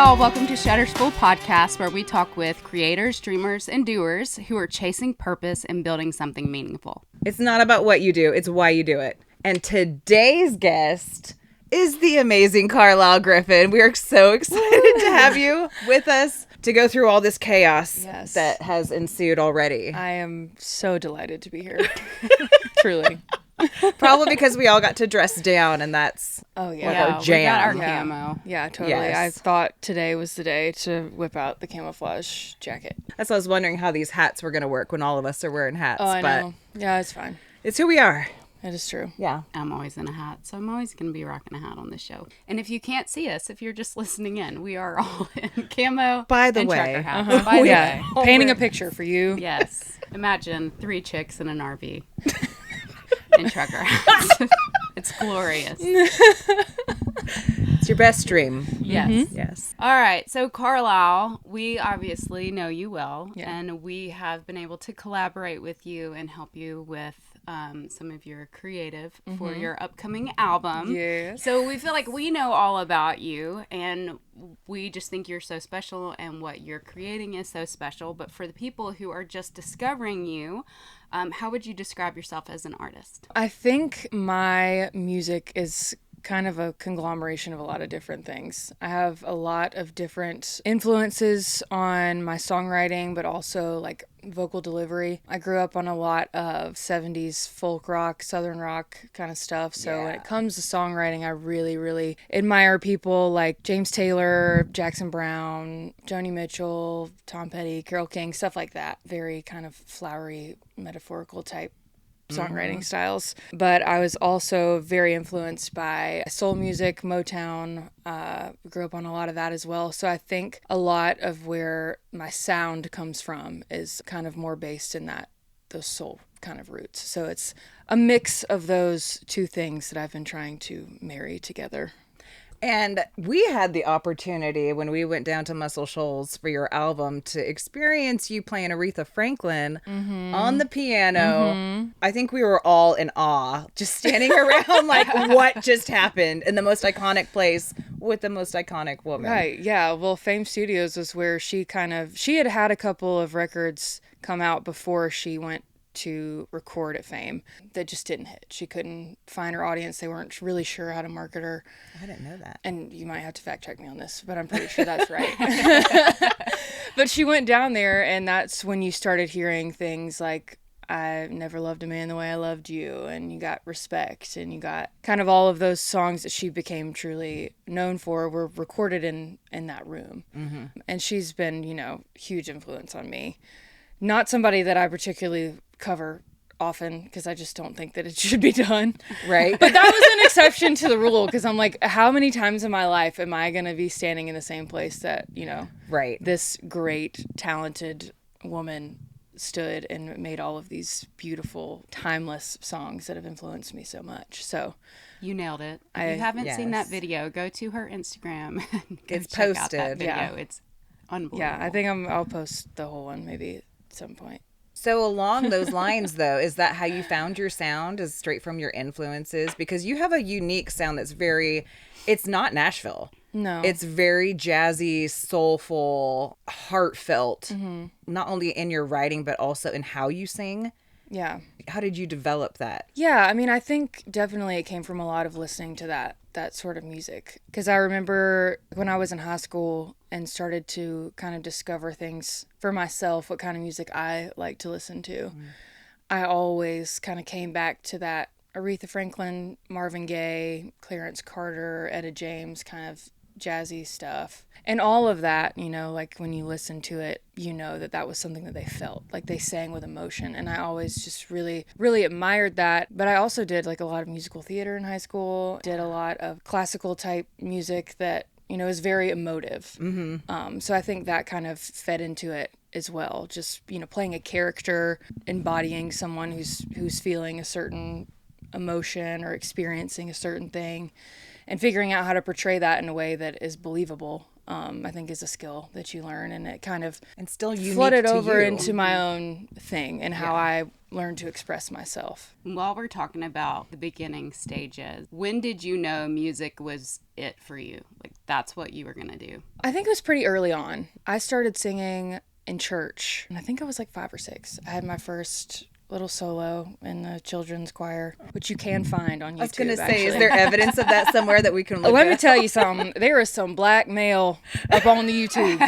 y'all. Welcome to Shutter School Podcast, where we talk with creators, dreamers, and doers who are chasing purpose and building something meaningful. It's not about what you do, it's why you do it. And today's guest is the amazing Carlyle Griffin. We are so excited to have you with us to go through all this chaos that has ensued already. I am so delighted to be here. Truly. Probably because we all got to dress down, and that's our jam. We got our camo. Yeah, totally. Yes. I thought today was the day to whip out the camouflage jacket. That's why I was wondering how these hats were going to work when all of us are wearing hats. Oh, I but know. Yeah, it's fine. It's who we are. It is true. Yeah. I'm always in a hat, so I'm always going to be rocking a hat on this show. And if you can't see us, if you're just listening in, we are all in camo By the and way. trucker hats. By the Yeah, way. painting a picture for you. Yes. Imagine 3 chicks in an RV in trucker hats. It's glorious. It's your best dream. Yes. Mm-hmm. Yes. All right. So, Carlyle, we obviously know you well, Yeah. and we have been able to collaborate with you and help you with some of your creative for your upcoming album. Yes. So, we feel like we know all about you, and we just think you're so special, and what you're creating is so special. But for the people who are just discovering you, how would you describe yourself as an artist? I think my music is kind of a conglomeration of a lot of different things. I have a lot of different influences on my songwriting, but also like vocal delivery. I grew up on a lot of 70s folk rock, southern rock kind of stuff. So when it comes to songwriting, I really, really admire people like James Taylor, Jackson Brown, Joni Mitchell, Tom Petty, Carole King, stuff like that. Very kind of flowery, metaphorical type songwriting styles. But I was also very influenced by soul music, Motown, grew up on a lot of that as well. So I think a lot of where my sound comes from is kind of more based in those soul kind of roots. So it's a mix of those two things that I've been trying to marry together. And we had the opportunity when we went down to Muscle Shoals for your album to experience you playing Aretha Franklin on the piano. I think we were all in awe, just standing around like, what just happened in the most iconic place with the most iconic woman. Right, yeah. Well, Fame Studios was where she had a couple of records come out before she went to record at Fame that just didn't hit. She couldn't find her audience. They weren't really sure how to market her. I didn't know that. And you might have to fact check me on this, but I'm pretty sure that's right. But she went down there, and that's when you started hearing things like, I never loved a man the way I loved you, and you got Respect, and you got kind of all of those songs that she became truly known for were recorded in that room. And she's been, huge influence on me. Not somebody that I particularly cover often because I just don't think that it should be done. Right. But that was an exception to the rule because I'm like, how many times in my life am I going to be standing in the same place that, Right. this great, talented woman stood and made all of these beautiful, timeless songs that have influenced me so much. So You nailed it. If you haven't seen that video, go to her Instagram and go It's check out that posted. video. Yeah. It's unbelievable. yeah, I think I'll post the whole one maybe at some point. So along those lines, though, is that how you found your sound, is straight from your influences? Because you have a unique sound that's it's not Nashville. No. It's very jazzy, soulful, heartfelt, not only in your writing, but also in how you sing. Yeah. How did you develop that? Yeah, I mean, I think definitely it came from a lot of listening to that sort of music. Because I remember when I was in high school and started to kind of discover things for myself, what kind of music I like to listen to, I always kind of came back to that Aretha Franklin, Marvin Gaye, Clarence Carter, Etta James kind of jazzy stuff. And all of that, like when you listen to it, that was something that they felt, like they sang with emotion. And I always just really, really admired that. But I also did like a lot of musical theater in high school, did a lot of classical type music that, is very emotive. So I think that kind of fed into it as well. Just, playing a character, embodying someone who's feeling a certain emotion or experiencing a certain thing, and figuring out how to portray that in a way that is believable, I think is a skill that you learn, and it kind of And still unique flooded to over you. into my own thing and how I learn to express myself. While we're talking about the beginning stages, when did you know music was it for you? Like, that's what you were going to do? I think it was pretty early on. I started singing in church, and I think I was like 5 or 6. I had my first little solo in the children's choir, which you can find on YouTube. I was going to say, actually. is there evidence of that somewhere that we can look Let at? me tell you something. There is some black male up on the YouTube.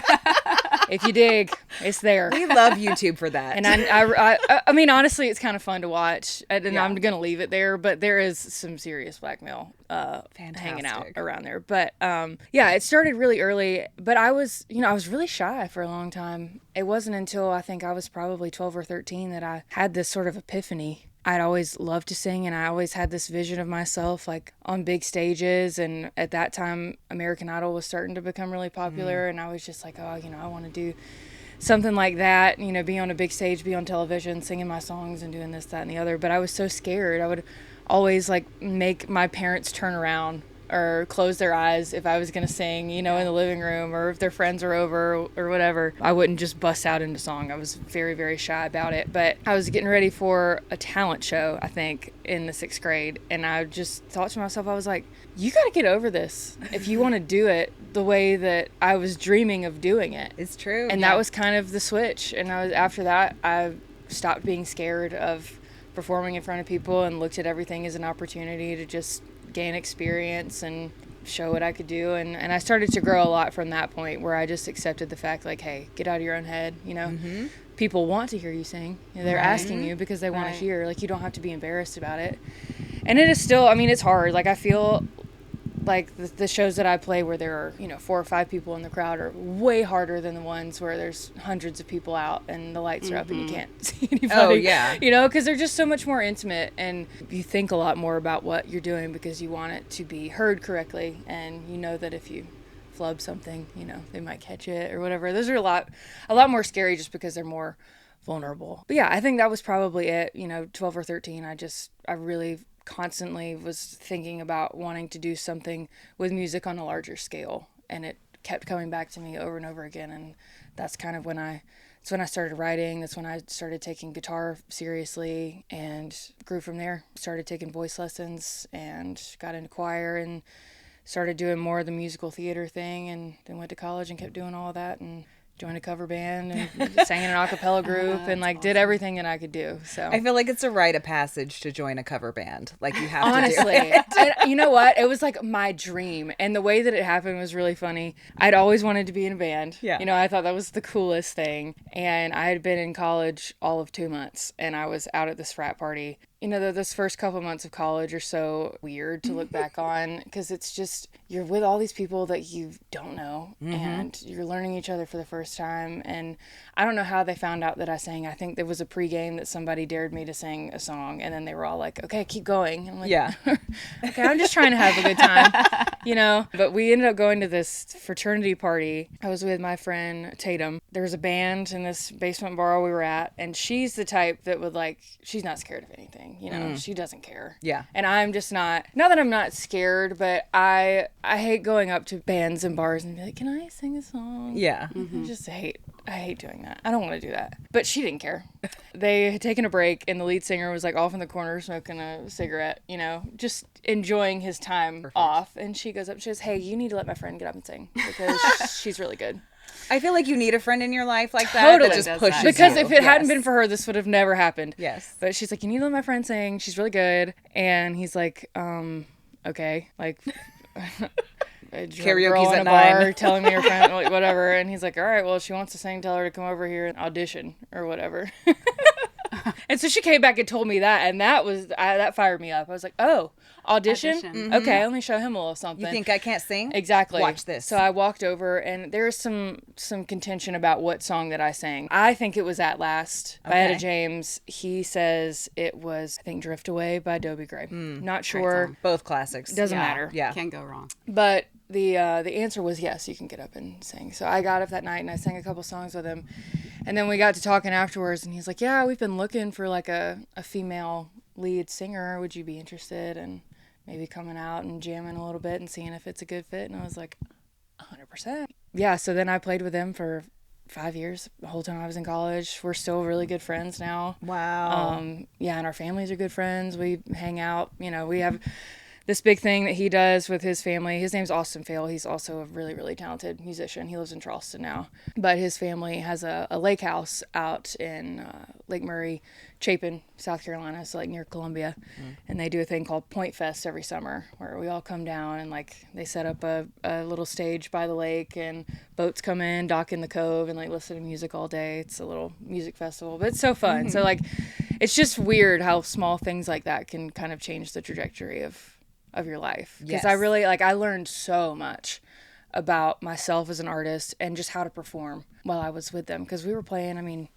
If you dig, it's there. We love YouTube for that. And I mean, honestly, it's kind of fun to watch. And Yeah. I'm going to leave it there. But there is some serious blackmail hanging out around there. But yeah, it started really early. But I was really shy for a long time. It wasn't until I think I was probably 12 or 13 that I had this sort of epiphany. I'd always loved to sing, and I always had this vision of myself like on big stages. And at that time, American Idol was starting to become really popular, and I was just like, oh, I want to do something like that, be on a big stage, be on television, singing my songs and doing this, that, and the other. But I was so scared. I would always like make my parents turn around or close their eyes if I was going to sing, in the living room, or if their friends were over or whatever. I wouldn't just bust out into song. I was very, very shy about it. But I was getting ready for a talent show, I think, in the 6th grade. And I just thought to myself, I was like, you got to get over this if you want to do it the way that I was dreaming of doing it. It's true. And that was kind of the switch. And after that, I stopped being scared of performing in front of people and looked at everything as an opportunity to just gain experience and show what I could do. And I started to grow a lot from that point, where I just accepted the fact, like, hey, get out of your own head. People want to hear you sing. They're asking you because they want to hear. Like, you don't have to be embarrassed about it. And it is still, it's hard. Like, I feel like the shows that I play where there are 4 or 5 people in the crowd are way harder than the ones where there's hundreds of people out and the lights are up and you can't see anybody. Oh, yeah. Because they're just so much more intimate, and you think a lot more about what you're doing because you want it to be heard correctly, and that if you flub something, they might catch it or whatever. Those are a lot more scary just because they're more vulnerable. But yeah, I think that was probably it. 12 or 13, I really constantly was thinking about wanting to do something with music on a larger scale, and it kept coming back to me over and over again. And that's kind of when I started writing. That's when I started taking guitar seriously and grew from there. Started taking voice lessons and got into choir and started doing more of the musical theater thing, and then went to college and kept doing all of that and joined a cover band and sang in an a cappella group and did everything that I could do. So I feel like it's a rite of passage to join a cover band. Like, you have honestly, to do it. And you know what? It was like my dream. And the way that it happened was really funny. I'd always wanted to be in a band. Yeah. I thought that was the coolest thing. And I had been in college all of 2 months, and I was out at this frat party. Those first couple months of college are so weird to look back on, because it's just, you're with all these people that you don't know, and you're learning each other for the first time. And I don't know how they found out that I sang. I think there was a pregame that somebody dared me to sing a song, and then they were all like, okay, keep going. And I'm like, Yeah. Okay, I'm just trying to have a good time, But we ended up going to this fraternity party. I was with my friend Tatum. There was a band in this basement bar we were at, and she's the type that would she's not scared of anything. She doesn't care. Yeah. And I'm just not that I'm not scared, but I hate going up to bands and bars and be like, can I sing a song? Yeah. I hate doing that. I don't want to do that. But she didn't care. They had taken a break, and the lead singer was off in the corner smoking a cigarette, just enjoying his time off. And she goes up and she says, hey, you need to let my friend get up and sing, because she's really good. I feel like you need a friend in your life like that. Totally. That just pushes Because you. if it hadn't been for her, this would have never happened. Yes. But she's like, you need to let my friend sing. She's really good. And he's like, okay. Karaoke's in at a bar 9. telling me her friend, whatever. And he's like, all right, well, if she wants to sing, tell her to come over here and audition or whatever. And so she came back and told me that, and that fired me up. I was like, oh, audition? Mm-hmm. Okay, let me show him a little something. You think I can't sing? Exactly. Watch this. So I walked over, and there's some contention about what song that I sang. I think it was At Last by Etta James. He says it was, I think, Drift Away by Dobie Gray. Not sure. Both classics. Doesn't matter. Yeah. Can't go wrong. But the answer was yes, you can get up and sing. So I got up that night and I sang a couple songs with him. And then we got to talking afterwards, and he's like, yeah, we've been looking for a female lead singer. Would you be interested in maybe coming out and jamming a little bit and seeing if it's a good fit? And I was like, 100%. Yeah, so then I played with them for 5 years, the whole time I was in college. We're still really good friends now. Wow. Yeah, and our families are good friends. We hang out. You know, we have this big thing that he does with his family. His name's Austin Fail. He's also a really, really talented musician. He lives in Charleston now. But his family has a lake house out in Lake Murray, Chapin, South Carolina, so like near Columbia. And they do a thing called Point Fest every summer where we all come down and like they set up a little stage by the lake and boats come in, dock in the cove and like listen to music all day. It's a little music festival, but it's so fun. So like it's just weird how small things like that can kind of change the trajectory of your life. Because I really I learned so much about myself as an artist and just how to perform while I was with them, because we were playing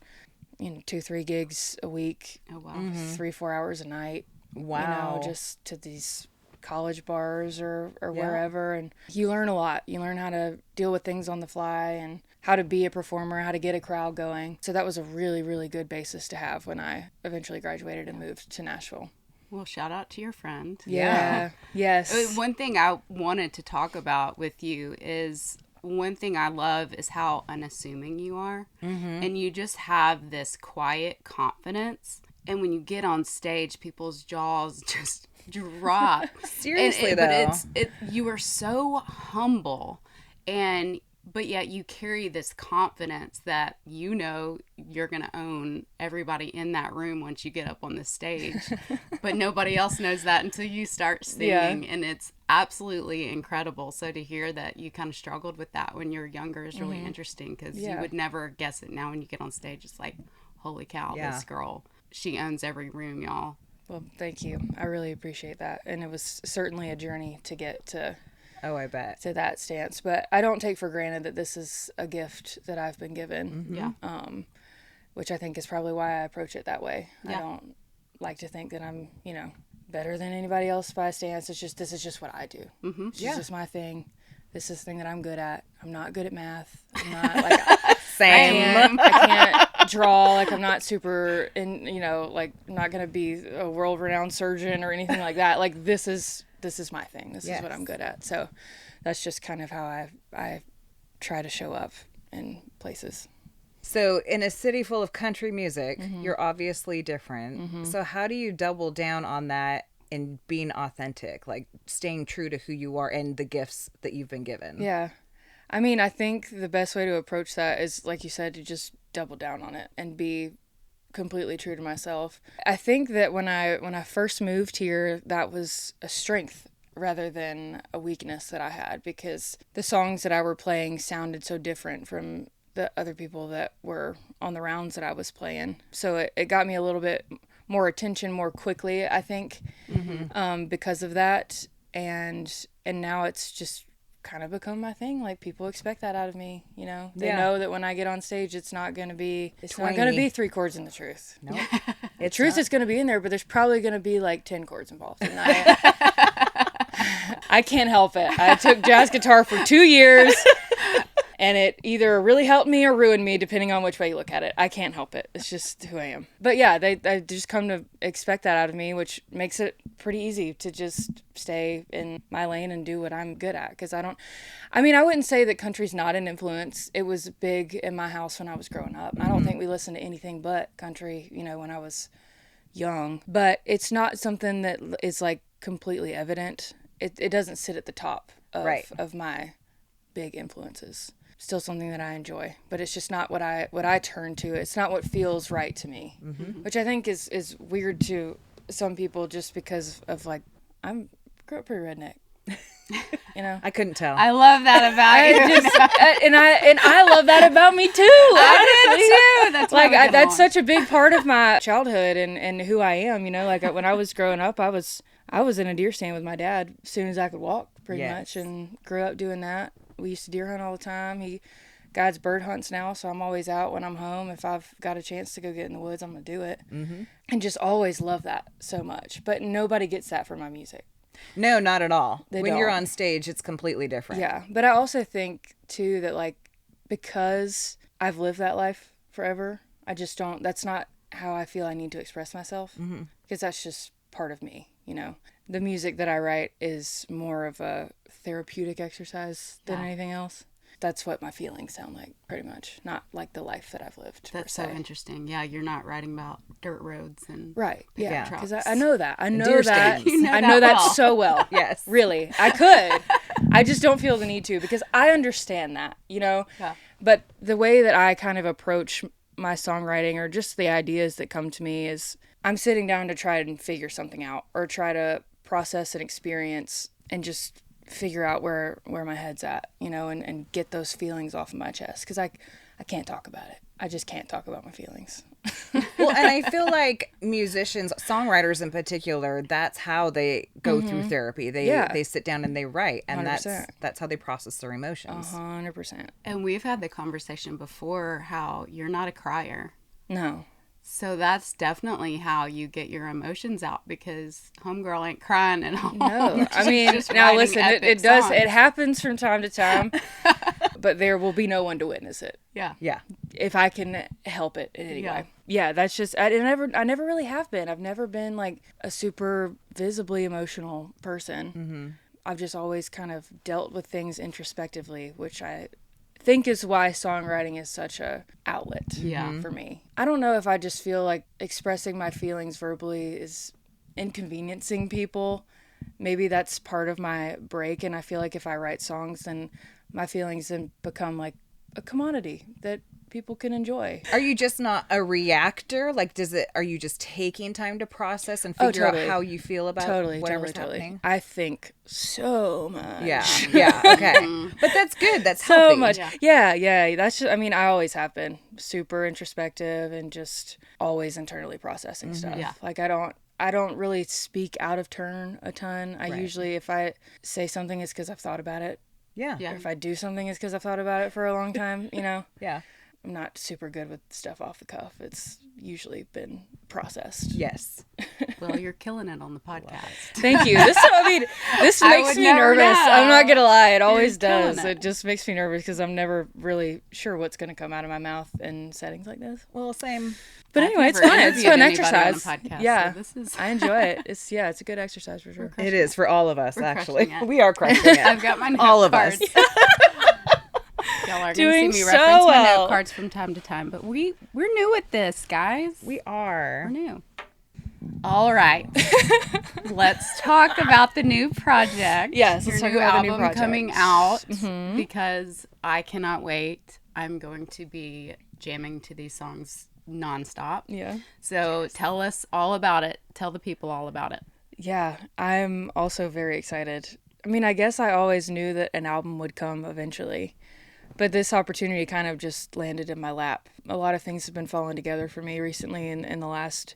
2-3 gigs a week. Oh wow. 3-4 hours a night. Wow. Just to these college bars or wherever, and you learn a lot. You learn how to deal with things on the fly and how to be a performer, how to get a crowd going. So that was a really, really good basis to have when I eventually graduated and moved to Nashville. Well, shout out to your friend. Yeah. Yes. One thing I wanted to talk about with you is, one thing I love is how unassuming you are. And you just have this quiet confidence. And when you get on stage, people's jaws just drop. Seriously, though. But you are so humble, but yet you carry this confidence that you know you're going to own everybody in that room once you get up on the stage. But nobody else knows that until you start singing. And it's absolutely incredible. So to hear that you kind of struggled with that when you were younger is really interesting, because you would never guess it. Now when you get on stage, it's like, holy cow, this girl, she owns every room, y'all. Well, thank you. I really appreciate that. And it was certainly a journey to get to I bet. to that stance. But I don't take for granted that this is a gift that I've been given. Yeah. Which I think is probably why I approach it that way. Yeah. I don't like to think that I'm, better than anybody else by stance. It's just, this is just what I do. It's just my thing. This is the thing that I'm good at. I'm not good at math. I'm not like Same. I can't draw. Like I'm not super I'm not going to be a world-renowned surgeon or anything like that. Like this is my thing. This is what I'm good at. So that's just kind of how I try to show up in places. So in a city full of country music, you're obviously different. So how do you double down on that and being authentic, like staying true to who you are and the gifts that you've been given? Yeah. I mean, I think the best way to approach that is, like you said, to just double down on it and be completely true to myself. I think that when I first moved here, that was a strength rather than a weakness that I had, because the songs that I were playing sounded so different from the other people that were on the rounds that I was playing. So it got me a little bit more attention more quickly, I think, because of that. And now it's just kind of become my thing. Like people expect that out of me, They know that when I get on stage, it's not going to be 3 chords in the truth. No, the truth is going to be in there, but there's probably going to be like 10 chords involved. And I can't help it. I took jazz guitar for 2 years. And it either really helped me or ruined me, depending on which way you look at it. I can't help it. It's just who I am. But yeah, they just come to expect that out of me, which makes it pretty easy to just stay in my lane and do what I'm good at. Because I wouldn't say that country's not an influence. It was big in my house when I was growing up. I don't think we listened to anything but country, when I was young. But it's not something that is like completely evident. It doesn't sit at the top of my big influences. Still something that I enjoy, but it's just not what I turn to. It's not what feels right to me, which I think is weird to some people, just because of like I grew up pretty redneck. I couldn't tell. I love that about you. And I love that about me too. I do too. That's like that's such a big part of my childhood and who I am. Like when I was growing up, I was in a deer stand with my dad as soon as I could walk, pretty much, and grew up doing that. We used to deer hunt all the time. He guides bird hunts now, so I'm always out when I'm home. If I've got a chance to go get in the woods, I'm going to do it. And just always love that so much. But nobody gets that from my music. No, not at all. They when don't. you're on stage, it's completely different. Yeah, but I also think, too, that, like, because I've lived that life forever, I just don't, that's not how I feel I need to express myself. Because that's just part of me, The music that I write is more of a therapeutic exercise than anything else. that's what my feelings sound like, pretty much. Not like the life that I've lived. That's so interesting. Yeah, you're not writing about dirt roads and right. Yeah, pickup because trucks. I know that. I know deer that. stands. You know I that know that well. so well. Yes. Really, I could. I just don't feel the need to, because I understand that, you know. Yeah. But the way that I kind of approach my songwriting, or just the ideas that come to me, is I'm sitting down to try and figure something out, or try to process an experience and just figure out where my head's at, you know, and get those feelings off of my chest, because I can't talk about it. I just can't talk about my feelings. Well, and I feel like musicians, songwriters in particular, that's how they go through therapy. They sit down and they write, and 100%. that's how they process their emotions. 100%. And we've had the conversation before how you're not a crier. No. So that's definitely how you get your emotions out, because homegirl ain't crying at all. No, I mean, Just now writing listen, epic it does, songs. it happens from time to time, but there will be no one to witness it. Yeah. Yeah. If I can help it in any Yeah. way. Yeah, that's just, I never really have been. I've never been like a super visibly emotional person. Mm-hmm. I've just always kind of dealt with things introspectively, which I think is why songwriting is such a outlet for me. I don't know if I just feel like expressing my feelings verbally is inconveniencing people. Maybe that's part of my break, and I feel like if I write songs, then my feelings then become like a commodity that people can enjoy. Are you just not a reactor? Like, are you just taking time to process and figure out how you feel about whatever's happening? I think so much. Yeah. Yeah. Okay. But that's good. That's So healthy. much. Yeah. That's just, I mean, I always have been super introspective and just always internally processing stuff. Yeah. Like I don't really speak out of turn a ton. I usually, if I say something, it's because I've thought about it. Yeah. Yeah. Or if I do something, it's because I've thought about it for a long time, you know? Yeah. I'm not super good with stuff off the cuff. It's usually been processed. Yes. Well, you're killing it on the podcast. Thank you. This I makes would me never nervous. know. I'm not gonna lie. It always killing does. it. It just makes me nervous because I'm never really sure what's gonna come out of my mouth in settings like this. Well, same. But I've anyway, it's never fun. It's interviewed fun anybody on a exercise. podcast, Yeah, so this is- I enjoy it. It's a good exercise for sure. It is for all of us, actually. crushing it. We are crushing it. I've got my note all of cards. us. Y'all are Doing going to see me so reference my well. note cards from time to time, but we're new at this, guys. We are. We're new. All right. Let's talk about the new project. Yes, your let's talk new about the new album project. coming out, because I cannot wait. I'm going to be jamming to these songs nonstop. Yeah. So tell us all about it. Tell the people all about it. Yeah, I'm also very excited. I mean, I guess I always knew that an album would come eventually, but this opportunity kind of just landed in my lap. A lot of things have been falling together for me recently in the last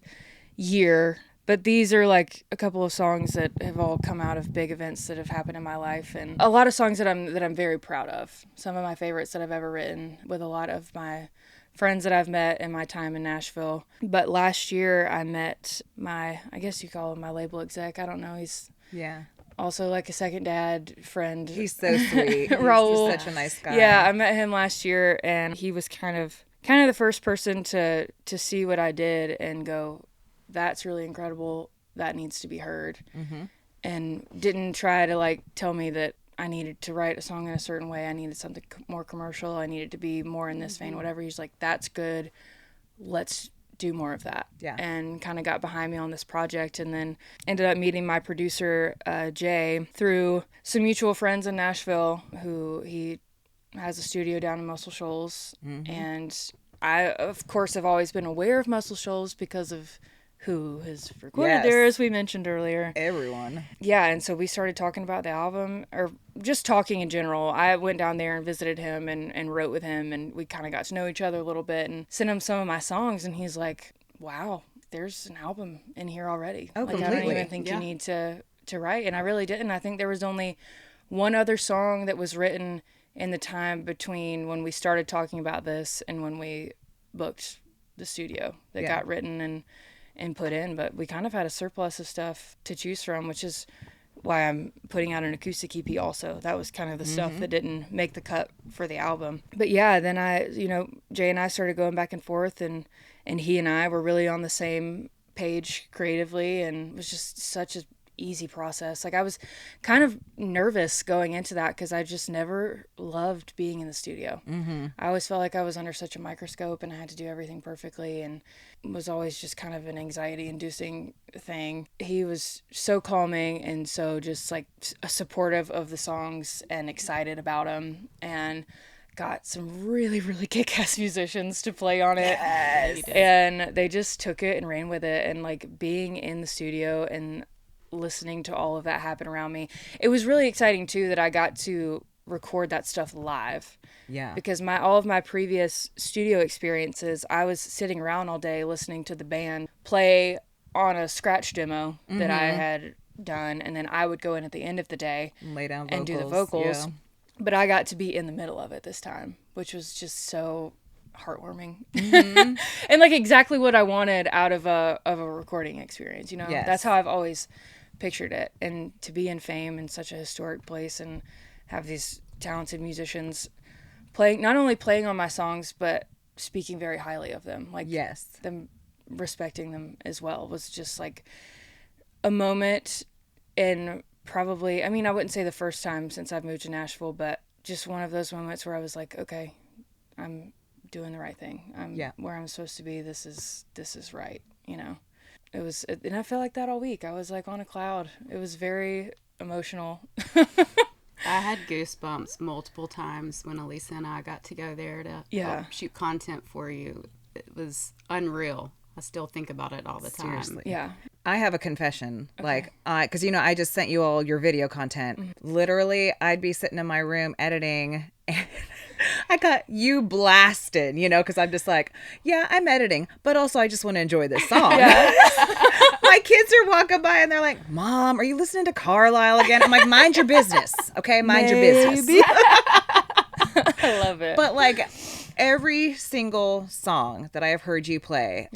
year, but these are like a couple of songs that have all come out of big events that have happened in my life, and a lot of songs that I'm very proud of. Some of my favorites that I've ever written, with a lot of my friends that I've met in my time in Nashville. But last year I met I guess you call him my label exec. I don't know. He's Yeah. also like a second dad friend. He's so sweet. Raul. He's such a nice guy. Yeah, I met him last year, and he was kind of the first person to see what I did and go, that's really incredible. That needs to be heard. Mm-hmm. And didn't try to like tell me that I needed to write a song in a certain way. I needed something more commercial. I needed to be more in this vein, whatever. He's like, that's good. Let's do more of that. Yeah. And kind of got behind me on this project, and then ended up meeting my producer, Jay, through some mutual friends in Nashville who he has a studio down in Muscle Shoals. Mm-hmm. And I, of course, have always been aware of Muscle Shoals because of who has recorded there, as we mentioned earlier. Everyone. Yeah, and so we started talking about the album, or just talking in general. I went down there and visited him and wrote with him, and we kind of got to know each other a little bit and sent him some of my songs, and he's like, wow, there's an album in here already. Oh, like, completely. I don't even think you need to write, and I really didn't. I think there was only one other song that was written in the time between when we started talking about this and when we booked the studio that got written and put in, but we kind of had a surplus of stuff to choose from, which is why I'm putting out an acoustic EP also. That was kind of the stuff that didn't make the cut for the album. But yeah, then Jay and I started going back and forth, and he and I were really on the same page creatively, and it was just such a easy process. Like I was kind of nervous going into that because I just never loved being in the studio. I always felt like I was under such a microscope and I had to do everything perfectly, and was always just kind of an anxiety inducing thing. He was so calming and so just like supportive of the songs and excited about them, and got some really, really kick-ass musicians to play on it. Yes. And they just took it and ran with it. And like being in the studio and listening to all of that happen around me, it was really exciting too that I got to record that stuff live. Yeah. Because all of my previous studio experiences, I was sitting around all day listening to the band play on a scratch demo that I had done, and then I would go in at the end of the day Lay down and do the vocals. vocals. But I got to be in the middle of it this time, which was just so heartwarming. And like exactly what I wanted out of a recording experience, you know? Yes. That's how I've always pictured it. And to be in Fame in such a historic place and have these talented musicians playing, not only playing on my songs, but speaking very highly of them. Like Yes. them respecting them as well was just like a moment in probably, I mean, I wouldn't say the first time since I've moved to Nashville, but just one of those moments where I was like, okay, I'm doing the right thing. I'm where I'm supposed to be. This is right. You know, it was, and I felt like that all week. I was like on a cloud. It was very emotional. I had goosebumps multiple times when Alisa and I got to go there to help shoot content for you. It was unreal. I still think about it all the time. Seriously. Yeah. I have a confession. Okay. Like, because, you know, I just sent you all your video content. Literally, I'd be sitting in my room editing, and I got you blasted, you know, because I'm just like, yeah, I'm editing, but also I just want to enjoy this song. My kids are walking by and they're like, Mom, are you listening to Carlyle again? I'm like, mind your business, okay? Mind your business. I love it. But like every single song that I have heard you play,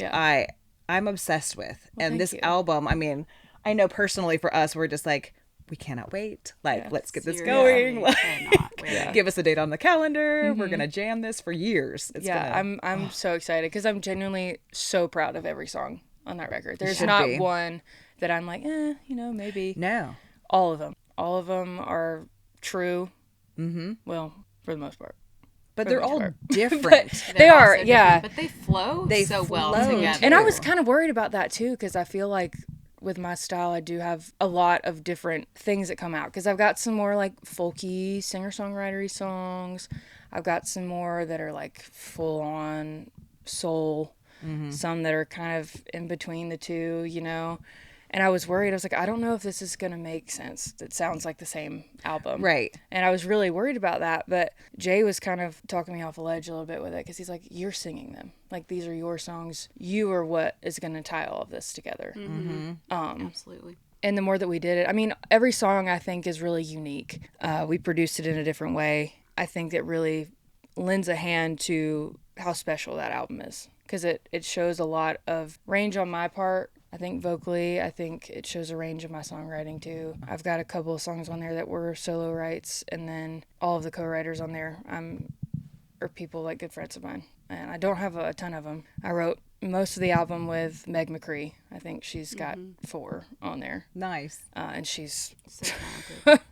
I'm obsessed with. And this album, I mean, I know personally for us, we're just like, we cannot wait. Like, let's get this going. Like, give us a date on the calendar. We're gonna jam this for years. I'm so excited because I'm genuinely so proud of every song on that record. There's not one that I'm like, you know, maybe. No. All of them are true. Well, for the most part. But they're all different. They are, yeah. But they flow so well flow together. And I was kind of worried about that too, because I feel like with my style, I do have a lot of different things that come out. Because I've got some more like folky, singer-songwriter songs. I've got some more that are like full-on soul. Some that are kind of in between the two, you know. And I was worried. I was like, I don't know if this is going to make sense. It sounds like the same album. Right. And I was really worried about that. But Jay was kind of talking me off a ledge a little bit with it because he's like, you're singing them. Like, these are your songs. You are what is going to tie all of this together. Absolutely. And the more that we did it, I mean, every song I think is really unique. We produced it in a different way. I think it really lends a hand to how special that album is. Because it shows a lot of range on my part. I think vocally, I think it shows a range of my songwriting too. I've got a couple of songs on there that were solo writes, and then all of the co-writers on there are people like good friends of mine. And I don't have a ton of them. I wrote most of the album with Meg McCree. I think she's got 4 on there. Nice. And she's So talented.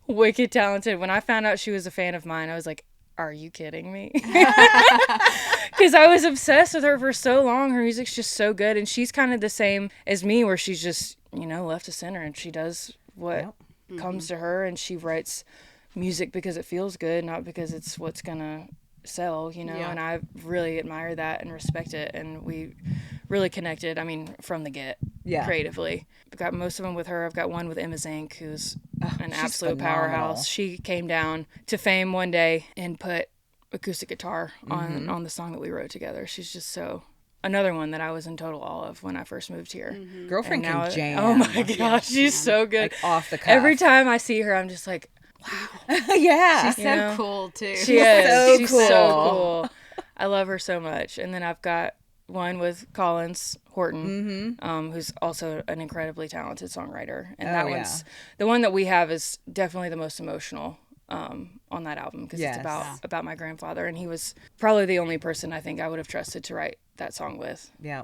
wicked talented. When I found out she was a fan of mine, I was like, are you kidding me? Because I was obsessed with her for so long. Her music's just so good. And she's kind of the same as me, where she's just, you know, left of center. And she does what comes to her. And she writes music because it feels good, not because it's what's going to sell, you know. And I really admire that and respect it. And we really connected, I mean, from the get, creatively. I've got most of them with her. I've got one with Emma Zink, who's an absolute powerhouse. She came down to Fame one day and put acoustic guitar on the song that we wrote together. She's just so another one that I was in total awe of when I first moved here. Girlfriend can jam. Oh my gosh, she's so good. Like off the cuff. Every time I see her, I'm just like, wow. Yeah. She's so cool too. She is. She's cool. so cool. I love her so much. And then I've got one with Collins Horton, who's also an incredibly talented songwriter. And that one's the one that we have is definitely the most emotional on on that album because Yes. it's about my grandfather, and he was probably the only person I think I would have trusted to write that song with. Yeah.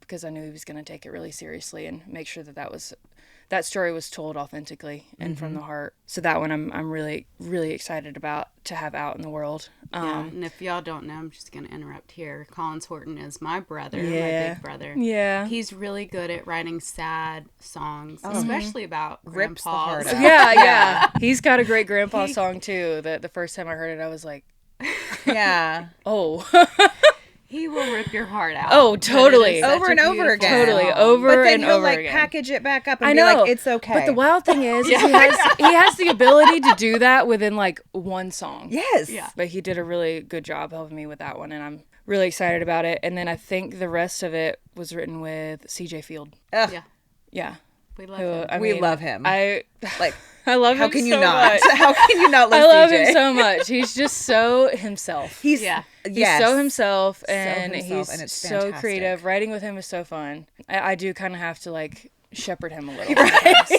Because I knew he was going to take it really seriously and make sure that story was told authentically and from the heart. So that one I'm really, really excited about to have out in the world. And if y'all don't know, I'm just going to interrupt here. Collins Horton is my brother, my big brother. Yeah. He's really good at writing sad songs, especially about Rips the grandpas. heart out. Yeah. He's got a great grandpa song too. That the first time I heard it, I was like, Yeah. oh. He will rip your heart out. Oh, totally. But it is such Over a and over beautiful again. Totally. song. Over But then and he'll over like again. package it back up and I be know. like, it's okay. But the wild thing is he has the ability to do that within like one song. Yes. Yeah. But he did a really good job helping me with that one, and I'm really excited about it. And then I think the rest of it was written with CJ Field. Ugh. Yeah. Yeah. We love Who, him. I We mean, love him. I Like, I love how him can you so not? much. How can you not love I love CJ? him so much. He's just so himself. He's Yeah. He's yes. so himself, and himself, he's and it's so fantastic. creative. Writing with him is so fun. I do kind of have to like shepherd him a little. Sometimes.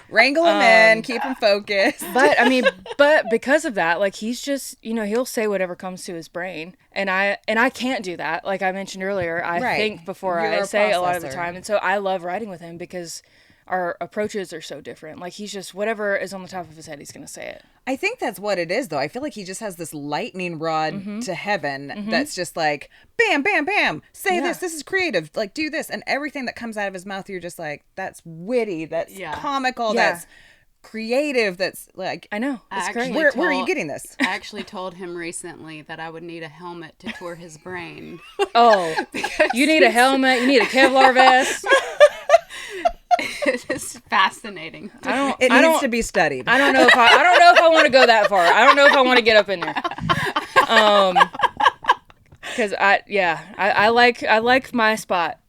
Wrangle him in, keep him focused. But I mean, but because of that, like he's just, he'll say whatever comes to his brain, and I can't do that. Like I mentioned earlier, I Right. think before You're I a say a lot of the processor. time, and so I love writing with him because our approaches are so different. Like he's just whatever is on the top of his head, he's gonna say it. I think that's what it is, though. I feel like he just has this lightning rod to heaven that's just like, bam, bam, bam, say Yeah. this is creative, like do this. And everything that comes out of his mouth, you're just like, that's witty, that's comical, Yeah. that's creative, that's like, I know. It's Actually, great. where are you getting this? I actually told him recently that I would need a helmet to tour his brain. Oh, you need a helmet. You need a Kevlar vest. It is fascinating. It needs to be studied. I don't know if I want to go that far. I don't know if I want to get up in there. Because I like my spot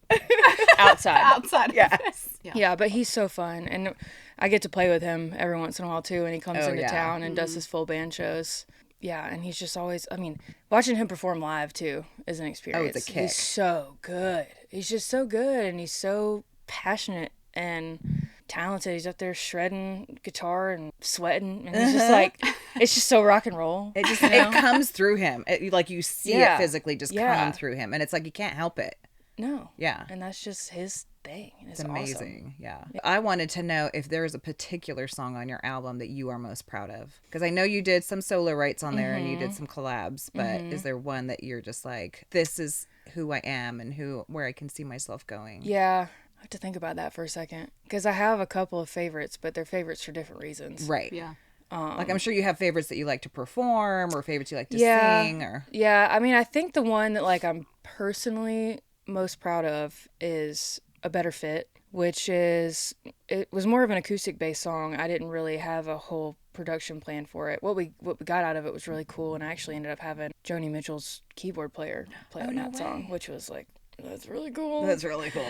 outside. Outside of this. Yeah, but he's so fun, and I get to play with him every once in a while too. And he comes into yeah. town and does his full band shows. Yeah, and he's just always. I mean, watching him perform live too is an experience. it's a kick. He's so good. He's just so good, and he's so passionate and talented. He's up there shredding guitar and sweating, and he's just like, it's just so rock and roll. It just it comes through him. Like you see Yeah. it physically just Yeah. come through him, and it's like you can't help it. No. Yeah. And that's just his thing. It's It's amazing. Awesome. Yeah. I wanted to know if there is a particular song on your album that you are most proud of. Because I know you did some solo writes on there and you did some collabs, but is there one that you're just like, this is who I am and where I can see myself going? Yeah. I have to think about that for a second. Because I have a couple of favorites, but they're favorites for different reasons. Right. Yeah. Like I'm sure you have favorites that you like to perform or favorites you like to Yeah. sing or Yeah. I mean, I think the one that like I'm personally most proud of is A Better Fit, which is, it was more of an acoustic based song. I didn't really have a whole production plan for it. What we got out of it was really cool, and I actually ended up having Joni Mitchell's keyboard player play on that song, which was like, that's really cool. That's really cool.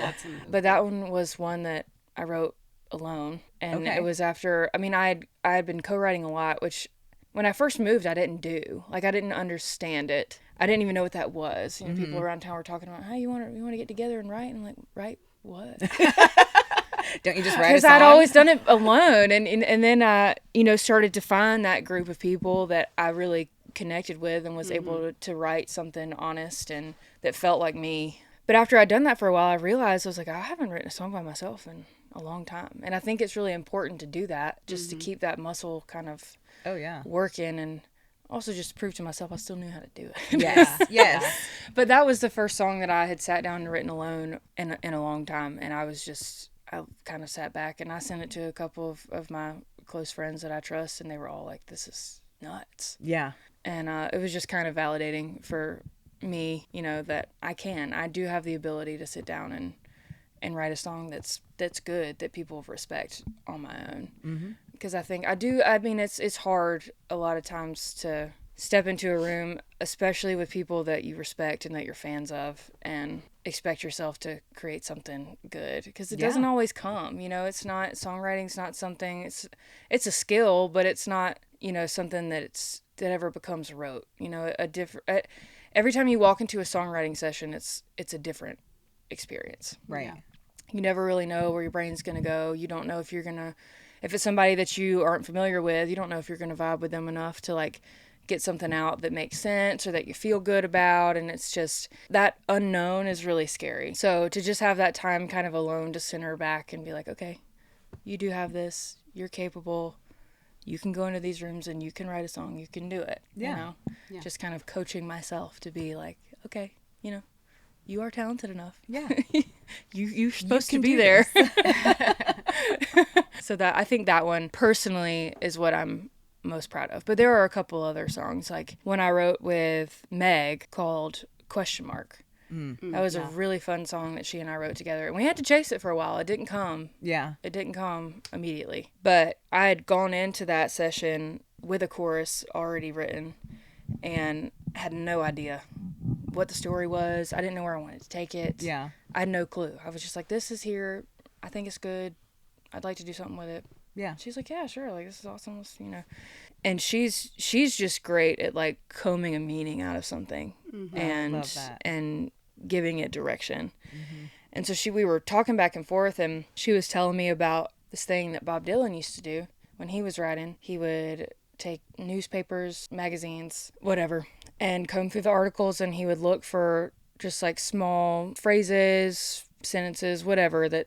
But that one was one that I wrote alone, and Okay. it was after, I mean, I had been co-writing a lot, which when I first moved, I didn't do. Like, I didn't understand it. I didn't even know what that was. You know, people around town were talking about, hey, you want to get together and write? And I'm like, write what? Don't you just write a Because song? I'd always done it alone, and then I, started to find that group of people that I really connected with and was able to write something honest and that felt like me. But after I'd done that for a while, I realized I was like, I haven't written a song by myself in a long time, and I think it's really important to do that just to keep that muscle kind of Oh yeah. working, and also just to prove to myself I still knew how to do it. Yes. Yes. But that was the first song that I had sat down and written alone in a long time, and I kind of sat back and I sent it to a couple of my close friends that I trust, and they were all like, this is nuts. Yeah. And it was just kind of validating for me, that I do have the ability to sit down and write a song that's good, that people respect on my own. Because I think it's hard a lot of times to step into a room, especially with people that you respect and that you're fans of, and expect yourself to create something good, because it doesn't always come. It's not, songwriting's not something, it's a skill, but it's not, something that ever becomes rote. Every time you walk into a songwriting session, it's a different experience. Right. Yeah. You never really know where your brain's going to go. You don't know if if it's somebody that you aren't familiar with, you don't know if you're going to vibe with them enough to like get something out that makes sense or that you feel good about. And it's just that unknown is really scary. So to just have that time kind of alone to center back and be like, okay, you do have this, you're capable, you can go into these rooms and you can write a song, you can do it. Yeah. You know, just kind of coaching myself to be like, okay, you know, you are talented enough. Yeah. You're supposed to be there. So that, I think that one personally is what I'm most proud of. But there are a couple other songs, like one I wrote with Meg called Question Mark. That was a really fun song that she and I wrote together. And we had to chase it for a while. It didn't come. Yeah. It didn't come immediately. But I had gone into that session with a chorus already written and had no idea what the story was. I didn't know where I wanted to take it. Yeah. I had no clue. I was just like, this is here. I think it's good. I'd like to do something with it. Yeah. She's like, yeah, sure. Like, this is awesome. Let's, you know. And she's just great at like combing a meaning out of something and love that. and giving it direction. And so we were talking back and forth, and she was telling me about this thing that Bob Dylan used to do when he was writing. He would take newspapers, magazines, whatever, and comb through the articles, and he would look for just like small phrases, sentences, whatever that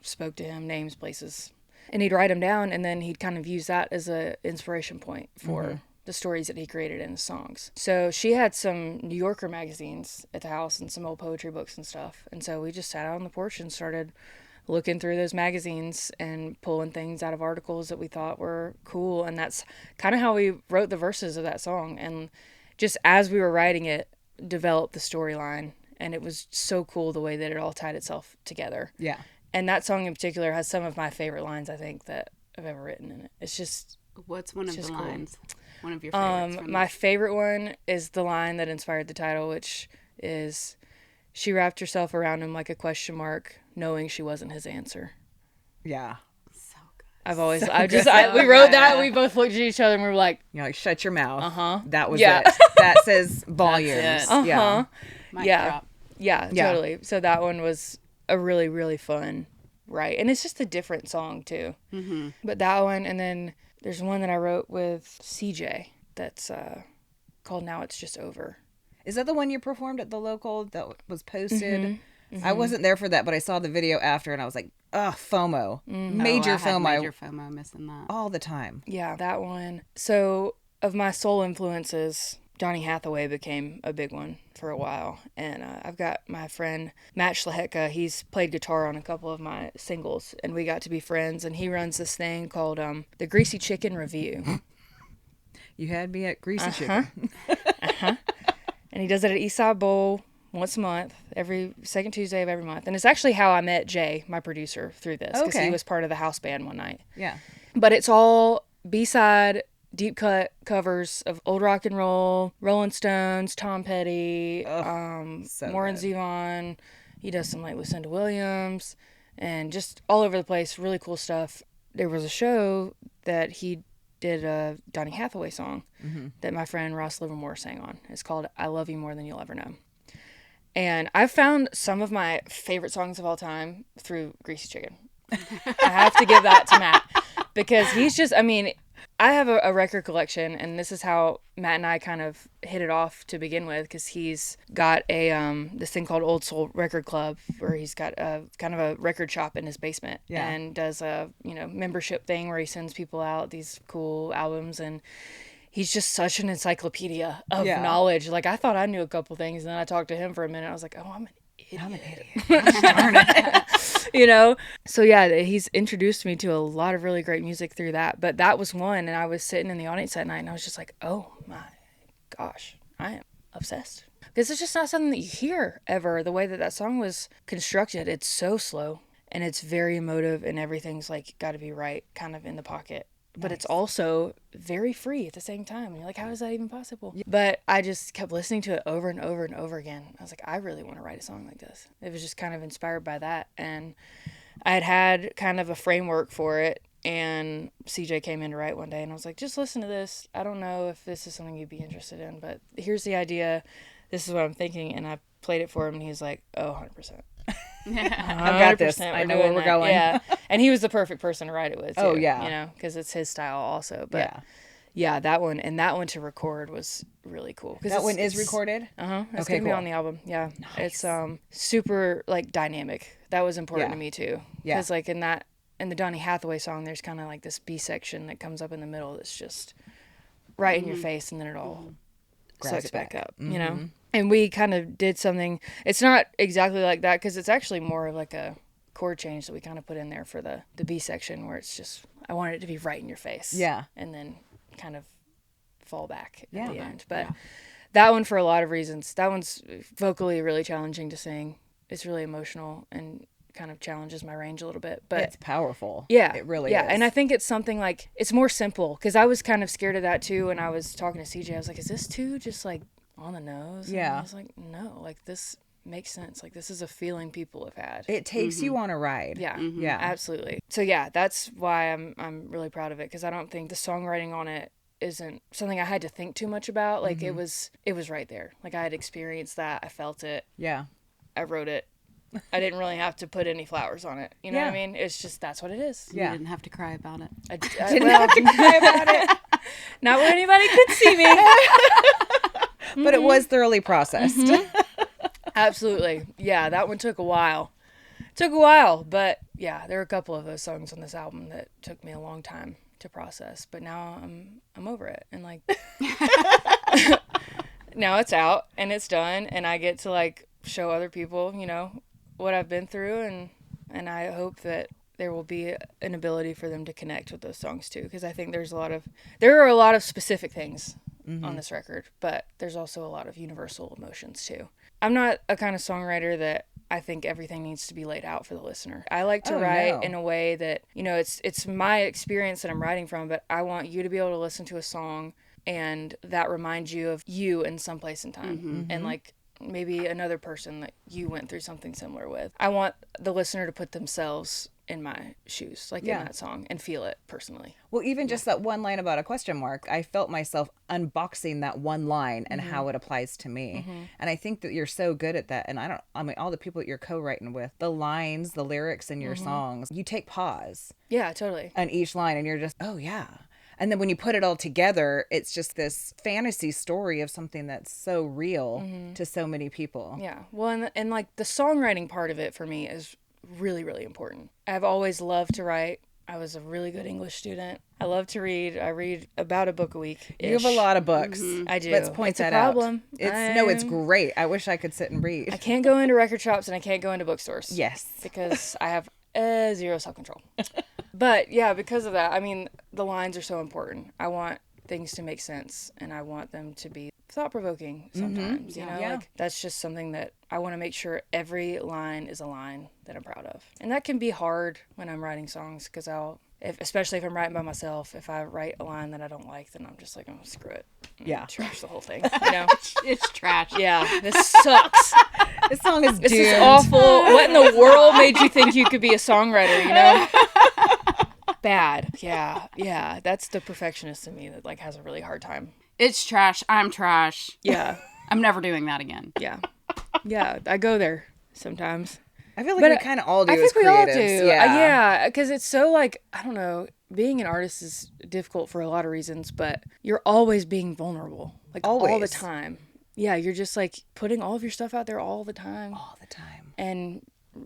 spoke to him, names, places. And he'd write them down, and then he'd kind of use that as a inspiration point for the stories that he created in his songs. So she had some New Yorker magazines at the house and some old poetry books and stuff. And so we just sat out on the porch and started looking through those magazines and pulling things out of articles that we thought were cool. And that's kind of how we wrote the verses of that song. And just as we were writing it, developed the storyline. And it was so cool the way that it all tied itself together. Yeah. And that song in particular has some of my favorite lines, I think, that I've ever written in it. It's just... What's one of the cool. lines? One of your favorites? My favorite one is the line that inspired the title, which is, she wrapped herself around him like a question mark, knowing she wasn't his answer. Yeah. So good. We wrote that, and we both looked at each other, and we were like, You're like, shut your mouth. Uh-huh. That was Yeah. it. That says volumes. That's it. uh-huh. Yeah. Mic Yeah. drop. Yeah, Yeah. totally. So that one was a really, really fun write. And it's just a different song, too. Mm-hmm. But that one, and then there's one that I wrote with CJ that's called Now It's Just Over. Is that the one you performed at the local that was posted? I wasn't there for that, but I saw the video after, and I was like, ugh, FOMO. Major I had FOMO. Major FOMO missing that. All the time. Yeah, that one. So, of my soul influences, Johnny Hathaway became a big one for a while. And I've got my friend Matt Schlehetka. He's played guitar on a couple of my singles, and we got to be friends. And he runs this thing called the Greasy Chicken Review. You had me at Greasy Chicken. And he does it at Eastside Bowl once a month, every second Tuesday of every month. And it's actually how I met Jay, my producer, through this. Because he was part of the house band one night. Yeah. But it's all B-side, deep cut covers of old rock and roll, Rolling Stones, Tom Petty, so Warren good. Zevon. He does some like Lucinda Williams, and just all over the place. Really cool stuff. There was a show that he did a Donny Hathaway song that my friend Ross Livermore sang on. It's called I Love You More Than You'll Ever Know. And I've found some of my favorite songs of all time through Greasy Chicken. I have to give that to Matt, because he's just, I mean, I have a record collection, and this is how Matt and I kind of hit it off to begin with, because he's got a this thing called Old Soul Record Club, where he's got a kind of a record shop in his basement, and does a membership thing where he sends people out these cool albums, and he's just such an encyclopedia of knowledge. Like, I thought I knew a couple things, and then I talked to him for a minute. I was like, oh, I'm an idiot. Darn it. So yeah, he's introduced me to a lot of really great music through that. But that was one, and I was sitting in the audience that night, and I was just like, oh my gosh, I am obsessed. Because it's just not something that you hear ever. The way that song was constructed, it's so slow, and it's very emotive, and everything's like got to be right, kind of in the pocket. But it's also very free at the same time. And you're like, how is that even possible? Yeah. But I just kept listening to it over and over and over again. I was like, I really want to write a song like this. It was just kind of inspired by that. And I had kind of a framework for it. And CJ came in to write one day, and I was like, just listen to this. I don't know if this is something you'd be interested in, but here's the idea. This is what I'm thinking. And I played it for him, and he was like, oh, 100%. I've got this. 100% I we're know where doing we're that. going. Yeah. And he was the perfect person to write it with, too. Oh, yeah. You know, because it's his style also. But Yeah. yeah, that one. And that one to record was really cool. That one is recorded? Uh-huh. It's Okay, going to be cool. on the album. Yeah. It's super, like, dynamic. That was important Yeah. to me, too. Yeah. Because, like, in the Donny Hathaway song, there's kind of, like, this B section that comes up in the middle that's just right in your face, and then it all Grabs sucks it back back. up, you know? And we kind of did something. It's not exactly like that, because it's actually more of like a chord change that we kind of put in there for the B section, where it's just, I wanted it to be right in your face. Yeah. And then kind of fall back Yeah. at the end. But that one, for a lot of reasons, that one's vocally really challenging to sing. It's really emotional and kind of challenges my range a little bit. But It's powerful. yeah, It really yeah. is. And I think it's something like, it's more simple, because I was kind of scared of that too. And I was talking to CJ, I was like, is this too just like on the nose? Yeah. And I was like, no, like this makes sense. Like, this is a feeling people have had. It takes you on a ride. Yeah, Yeah. absolutely. So yeah, that's why I'm really proud of it, because I don't think the songwriting on it isn't something I had to think too much about. Like, it was right there. Like, I had experienced that. I felt it. Yeah. I wrote it. I didn't really have to put any flowers on it. You know what I Yeah. mean? It's just, that's what it is. Yeah. You didn't have to cry about it. I didn't have to cry about it. Not where anybody could see me. But it was thoroughly processed. Absolutely. Yeah, that one took a while. But yeah, there are a couple of those songs on this album that took me a long time to process. But now I'm over it, and like now it's out and it's done, and I get to like show other people, you know, what I've been through, and I hope that there will be an ability for them to connect with those songs too, because I think there are a lot of specific things on this record, but there's also a lot of universal emotions too. I'm not a kind of songwriter that I think everything needs to be laid out for the listener. I like to write in a way that, you know, it's my experience that I'm writing from, but I want you to be able to listen to a song and that reminds you of you in some place in time, and like maybe another person that you went through something similar with. I want the listener to put themselves in my shoes, like in that song, and feel it personally. Well, even just that one line about a question mark, I felt myself unboxing that one line and how it applies to me. And I think that you're so good at that. And I mean, all the people that you're co-writing with, the lines, the lyrics in your songs, you take pause Yeah, totally. on each line and you're just, oh yeah. And then when you put it all together, it's just this fantasy story of something that's so real to so many people. Yeah. Well, and like the songwriting part of it for me is really, really important. I've always loved to write. I was a really good English student. I love to read. I read about a book a week. You have a lot of books. I do. Let's point It's that a problem. out. It's great. I wish I could sit and read. I can't go into record shops and I can't go into bookstores. Yes. Because I have zero self-control. But yeah, because of that, I mean, the lines are so important. I want things to make sense, and I want them to be thought-provoking sometimes. You know, like that's just something that I want to make sure every line is a line that I'm proud of. And that can be hard when I'm writing songs, because especially if I'm writing by myself, if I write a line that I don't like, then I'm just like, oh, screw it. Yeah. Trash the whole thing. You know? It's trash. Yeah, this sucks. This song is This doomed. is awful. What in the world made you think you could be a songwriter, you know? Bad. Yeah. That's the perfectionist in me that like has a really hard time. It's trash. I'm trash. Yeah. I'm never doing that again. Yeah. I go there sometimes. I feel like we kind of all do I as think we all creatives. do. Yeah. Because it's so like, I don't know, being an artist is difficult for a lot of reasons, but you're always being vulnerable. Like all the Always. time. Yeah, you're just like putting all of your stuff out there all the time. All the time. And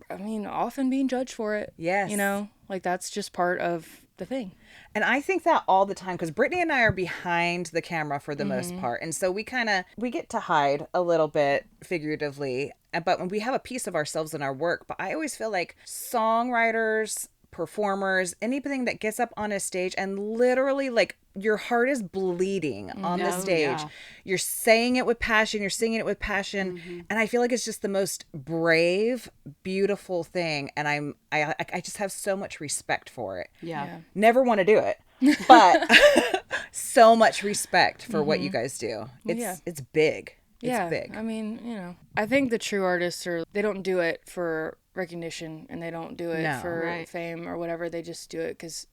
I mean, often being judged for it. Yes. You know, like that's just part of the thing. And I think that all the time, because Brittany and I are behind the camera for the most part. And so we get to hide a little bit figuratively, but when we have a piece of ourselves in our work. But I always feel like songwriters, performers, anything that gets up on a stage and literally like your heart is bleeding on the stage. Yeah. You're saying it with passion. You're singing it with passion. And I feel like it's just the most brave, beautiful thing. And I just have so much respect for it. Yeah. Never want to do it, but so much respect for what you guys do. It's big. It's big. I mean, you know, I think the true artists they don't do it for recognition and they don't do it for fame or whatever. They just do it because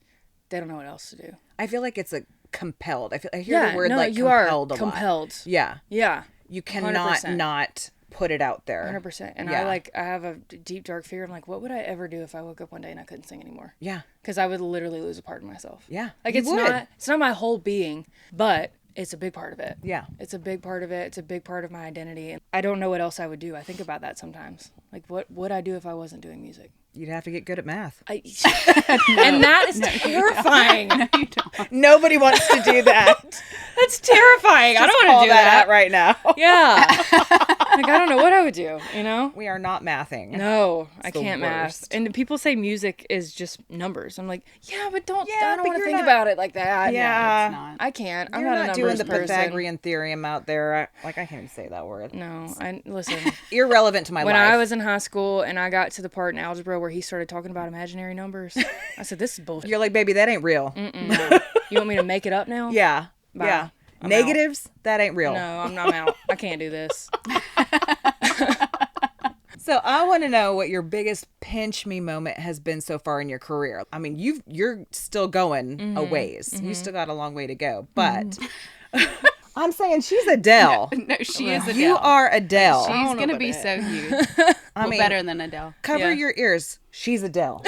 they don't know what else to do. I feel like it's compelled. I hear the word like you compelled are a lot. compelled. Yeah. Yeah. You cannot 100%. not put it out there. 100%. And Yeah. I have a deep, dark fear. I'm like, what would I ever do if I woke up one day and I couldn't sing anymore? Yeah. Because I would literally lose a part of myself. Yeah. Like, You it's would. not my whole being, but it's a big part of it. Yeah. It's a big part of it. It's a big part of my identity. And I don't know what else I would do. I think about that sometimes. Like, what would I do if I wasn't doing music? You'd have to get good at math. And that is terrifying. No, you don't. Nobody wants to do that. That's terrifying. I don't want Call to do that that. out right now. Yeah. Like, I don't know what I would do, you know? We are not mathing. No, I the can't math. worst. And people say music is just numbers. I'm like, yeah, but I but don't want to you're think not- about it like that. Yeah. It's not. I can't. I'm You're not a not doing numbers the person. Pythagorean theorem out there. I can't even say that word. No, listen. Irrelevant to my When life. I was in high school and I got to the part in algebra where he started talking about imaginary numbers, I said, this is bullshit. You're like, baby, that ain't real. No. You want me to make it up now? Yeah. Bye. Yeah. I'm Negatives, that ain't real. No, I'm out. I can't do this. So I want to know what your biggest pinch me moment has been so far in your career. I mean, you're still going a ways. You still got a long way to go, but I'm saying she's Adele. No, she is Adele. You are Adele. She's know going to about be that. so huge. I mean, better than Adele. cover Yeah. your ears. She's Adele.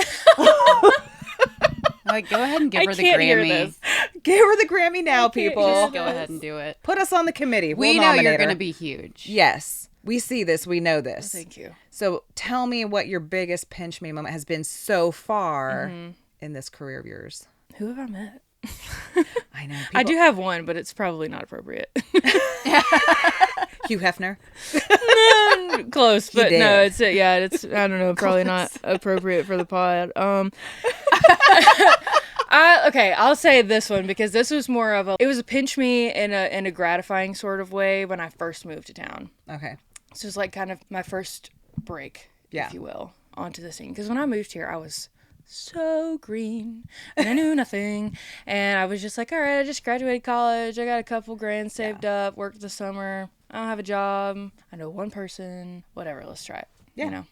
Like, go ahead and give I her the can't hear Grammy. this. Give her the Grammy now, people. Just go ahead and do it. Put us on the committee. We We'll know nominate you're her. going to be huge. Yes. We see this. We know this. Thank you. So tell me what your biggest pinch me moment has been so far in this career of yours. Who have I met? I know. I do have one, but it's probably not appropriate. Hugh Hefner. Close, but did. no, it's I don't know, probably not appropriate for the pod. I'll say this one because this was more of it was a pinch me in a gratifying sort of way when I first moved to town. Okay. This was like kind of my first break, Yeah. if you will, onto the scene. Because when I moved here, I was so green and I knew nothing. And I was just like, all right, I just graduated college. I got a couple grand saved up, worked the summer. I don't have a job. I know one person. Whatever, let's try it. Yeah. You know,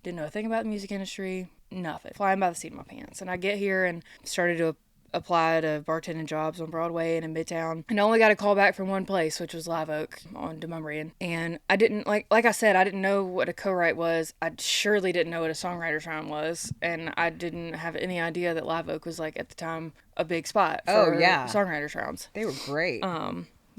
didn't know a thing about the music industry. Nothing. Flying by the seat of my pants. And I get here and started to apply to bartending jobs on Broadway and in Midtown. And I only got a call back from one place, which was Live Oak on Demumbrian. And I didn't, like I said, I didn't know what a co-write was. I surely didn't know what a songwriter's round was. And I didn't have any idea that Live Oak was, like, at the time, a big spot for songwriters rounds. They were great.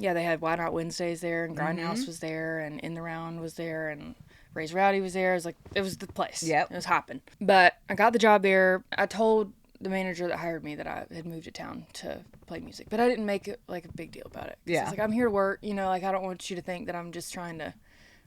Yeah, they had Why Not Wednesdays there, and Grindhouse was there, and In the Round was there, and Ray's Rowdy was there. It was the place. Yep. It was hopping. But I got the job there. I told the manager that hired me that I had moved to town to play music, but I didn't make it like a big deal about it. 'Cause Yeah. it's like, I'm here to work, you know, like I don't want you to think that I'm just trying to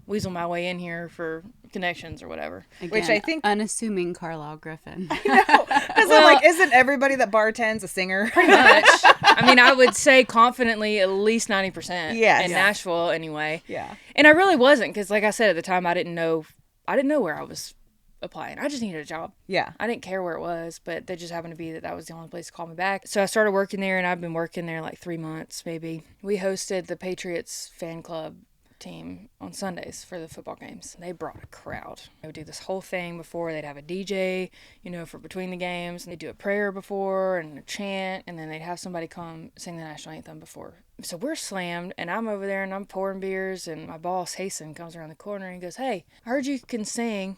weasel my way in here for connections or whatever. Again, Which I think- unassuming Carlyle Griffin. Because I'm like, isn't everybody that bartends a singer? Pretty much. I mean, I would say confidently at least 90% Yes. in Yeah. Nashville anyway. Yeah. And I really wasn't, because like I said, at the time I didn't know where I was applying. I just needed a job. Yeah. I didn't care where it was, but they just happened to be that was the only place to call me back. So I started working there, and I've been working there like 3 months maybe. We hosted the Patriots fan club team on Sundays for the football games. They brought a crowd. They would do this whole thing before. They'd have a DJ, you know, for between the games. They'd do a prayer before and a chant, and then they'd have somebody come sing the national anthem before. So we're slammed, and I'm over there, and I'm pouring beers, and my boss, Hasten, comes around the corner, and he goes, "Hey, I heard you can sing.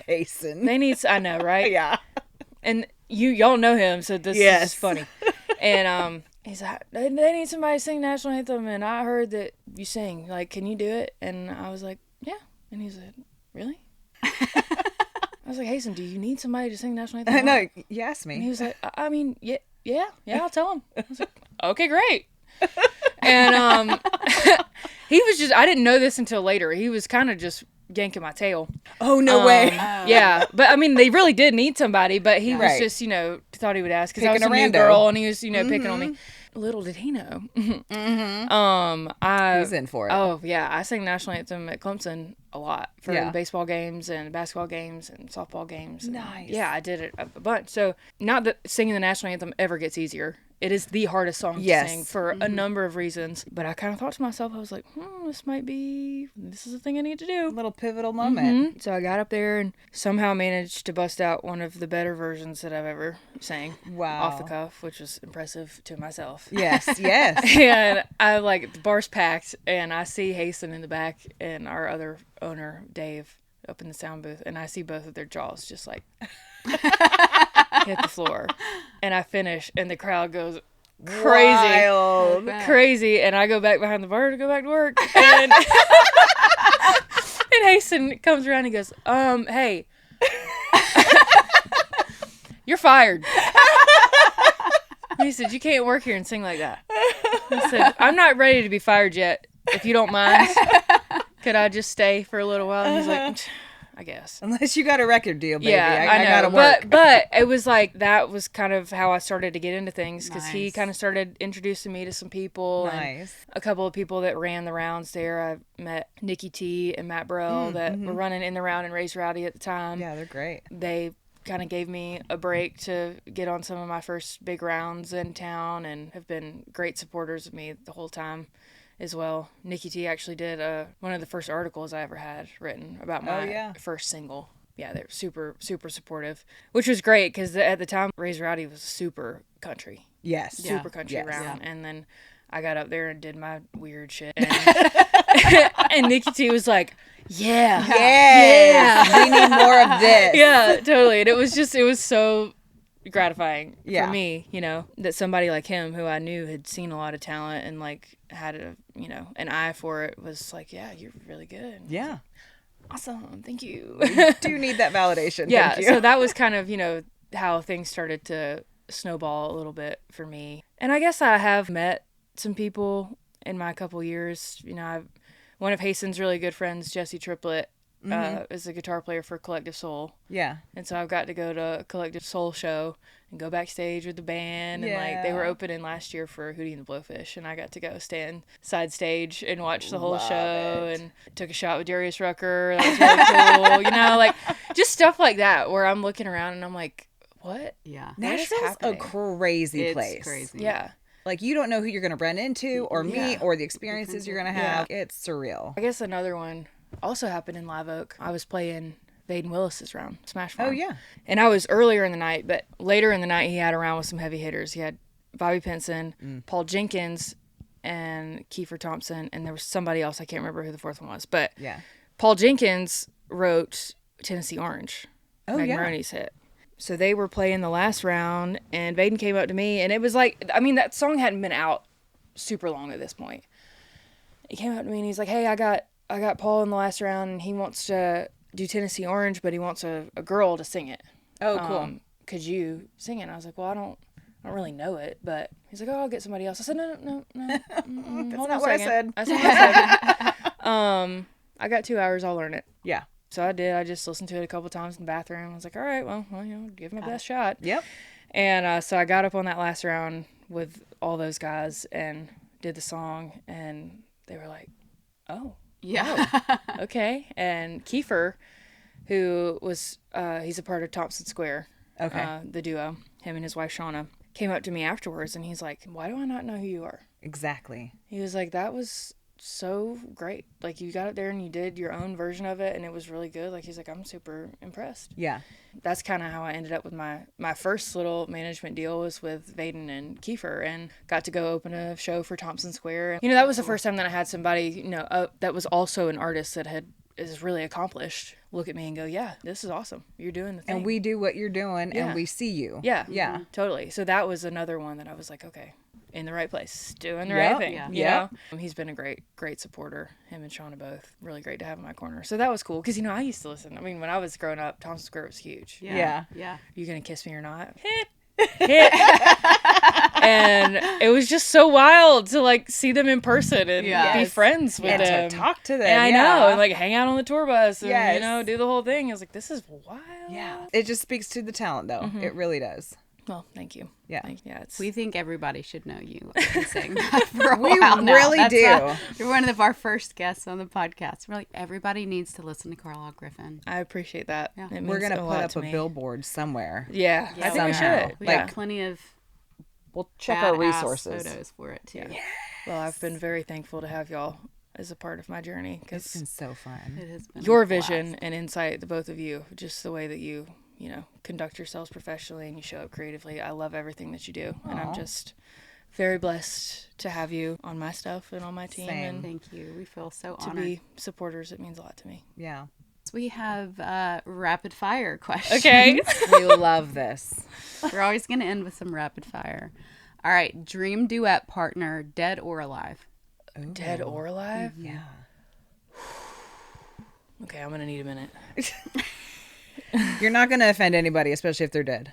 Hasten. They need, I know, right? Yeah. And y'all know him, so this Yes. is funny. And he's like, they need somebody to sing national anthem, and I heard that you sing. Like, can you do it? And I was like, yeah. And he said, really? I was like, Hasten, do you need somebody to sing national anthem? No, you asked And he me. was like, I mean, yeah, I'll tell him. I was like, okay, great. And he was just, I didn't know this until later. He was kind of just yanking my tail. Oh, no way. Yeah, but I mean, they really did need somebody, but he was Right. just, you know, thought he would ask because I was Picking a a new rando. girl, and he was, you know, picking on me. Little did he know. He's in for it. Oh yeah, I sang national anthem at Clemson a lot for Yeah. baseball games and basketball games and softball games. And Nice. yeah, I did it a bunch. So not that singing the national anthem ever gets easier. It is the hardest song Yes. to sing for a number of reasons. But I kind of thought to myself, I was like, this is a thing I need to do. A little pivotal moment. So I got up there and somehow managed to bust out one of the better versions that I've ever sang. Wow. Off the cuff, which was impressive to myself. Yes, yes. And I the bar's packed, and I see Hasten in the back and our other owner, Dave, up in the sound booth, and I see both of their jaws just like hit the floor. And I finish, and the crowd goes crazy. Wild. Crazy. And I go back behind the bar to go back to work. And, and Hasten comes around and goes, hey, you're fired. He said, you can't work here and sing like that. I said, I'm not ready to be fired yet. If you don't mind, could I just stay for a little while? And he's like, I guess. Unless you got a record deal, baby. Yeah, I know. gotta work. But it was like, that was kind of how I started to get into things, because he Nice. kind of started introducing me to some people. Nice. And a couple of people that ran the rounds there. I met Nikki T and Matt Burrell that were running in the round and Raise Rowdy at the time. Yeah, they're great. They kind of gave me a break to get on some of my first big rounds in town, and have been great supporters of me the whole time as well. Nikki T actually did one of the first articles I ever had written about my first single. Yeah, they were super, super supportive, which was great, because at the time, Raise Rowdy was super country. Yes. Super country round. Yeah. And then I got up there and did my weird shit. And, and Nikki T was like, yeah. Yes. We need more of this. Yeah, totally. And it was so gratifying Yeah. for me, that somebody like him, who I knew had seen a lot of talent and like had an eye for it, was like, yeah, you're really good. Yeah. Awesome. Thank you. Do need that validation. Yeah. Thank you. So that was kind of, how things started to snowball a little bit for me. And I guess I have met some people in my couple years. One of Hasten's really good friends, Jesse Triplett, is a guitar player for Collective Soul. Yeah. And so I've got to go to a Collective Soul show and go backstage with the band. And like, they were opening last year for Hootie and the Blowfish, and I got to go stand side stage and watch the whole show, and took a shot with Darius Rucker. That was really cool. Like just stuff like that, where I'm looking around and I'm like, what? Yeah. What is Nashville's a happening? crazy It's place. crazy. Yeah. Like, you don't know who you're going to run into or meet Yeah. or the experiences you're going to have. It's surreal. I guess another one also happened in Live Oak. I was playing Vaden Willis's round, Smash Farm. Oh, yeah. And I was earlier in the night, but later in the night, he had a round with some heavy hitters. He had Bobby Pinson, Paul Jenkins, and Kiefer Thompson, and there was somebody else. I can't remember who the fourth one was. But Yeah. Paul Jenkins wrote Tennessee Orange, Meg yeah. Maroney's hit. So they were playing the last round, and Vaden came up to me, and it was like, that song hadn't been out super long at this point. He came up to me, and he's like, hey, I got Paul in the last round, and he wants to do Tennessee Orange, but he wants a girl to sing it. Oh, cool. Could you sing it? And I was like, well, I don't really know it, but he's like, oh, I'll get somebody else. I said, no. That's Hold not on a what I second. said. That's not what I said. I got 2 hours. I'll learn it. Yeah. So I did. I just listened to it a couple times in the bathroom. I was like, all right, well, give it my best shot. Yep. And so I got up on that last round with all those guys and did the song, and they were like, oh. Yeah. Okay. And Kiefer, who was, he's a part of Thompson Square, Okay. the duo, him and his wife Shauna, came up to me afterwards, and he's like, why do I not know who you are? Exactly. He was like, that was so great. Like, you got up there and you did your own version of it, and it was really good. Like, he's like, I'm super impressed. Yeah. That's kind of how I ended up with my first little management deal, was with Vaden and Kiefer, and got to go open a show for Thompson Square. That was the first time that I had somebody, that was also an artist that is really accomplished, look at me and go, yeah, this is awesome. You're doing the thing. And we do what you're doing, Yeah. and we see you. Yeah. Yeah. Totally. So that was another one that I was like, okay, in the right place, doing the Yep. right thing. Yeah. You know? He's been a great supporter. Him and Shauna both really great to have in my corner. So that was cool, because I used to listen. When I was growing up, Thompson Square was huge. Yeah. Yeah. You gonna kiss me or not? Hit. And it was just so wild to see them in person and Yes. be friends with And them. to talk to them. And I yeah. know, and hang out on the tour bus and Yes. do the whole thing. I was like, this is wild. Yeah. It just speaks to the talent, though. Mm-hmm. It really does. Well, thank you. Yeah. It's We think everybody should know you and sing for a while now. really That's do. You're one of our first guests on the podcast. We're like, everybody needs to listen to Carlyle Griffin. I appreciate that. Yeah. It We're means going to a put lot up to a me. billboard somewhere. Yeah, I think we somehow. should. We Yeah. have plenty of we'll check our badass resources. photos for it too. Yeah. Well, I've been very thankful to have y'all as a part of my journey It's been because so fun. It has been your a blast. vision and insight, the both of you, just the way that you conduct yourselves professionally and you show up creatively. I love everything that you do, and I'm just very blessed to have you on my stuff and on my team. Same. And Thank you. We feel so to honored. be supporters, it means a lot to me. Yeah. We have rapid fire questions. Okay. We love this. We're always going to end with some rapid fire. All right. Dream duet partner, dead or alive? Dead or alive? Yeah. Okay, I'm gonna need a minute. You're not going to offend anybody, especially if they're dead.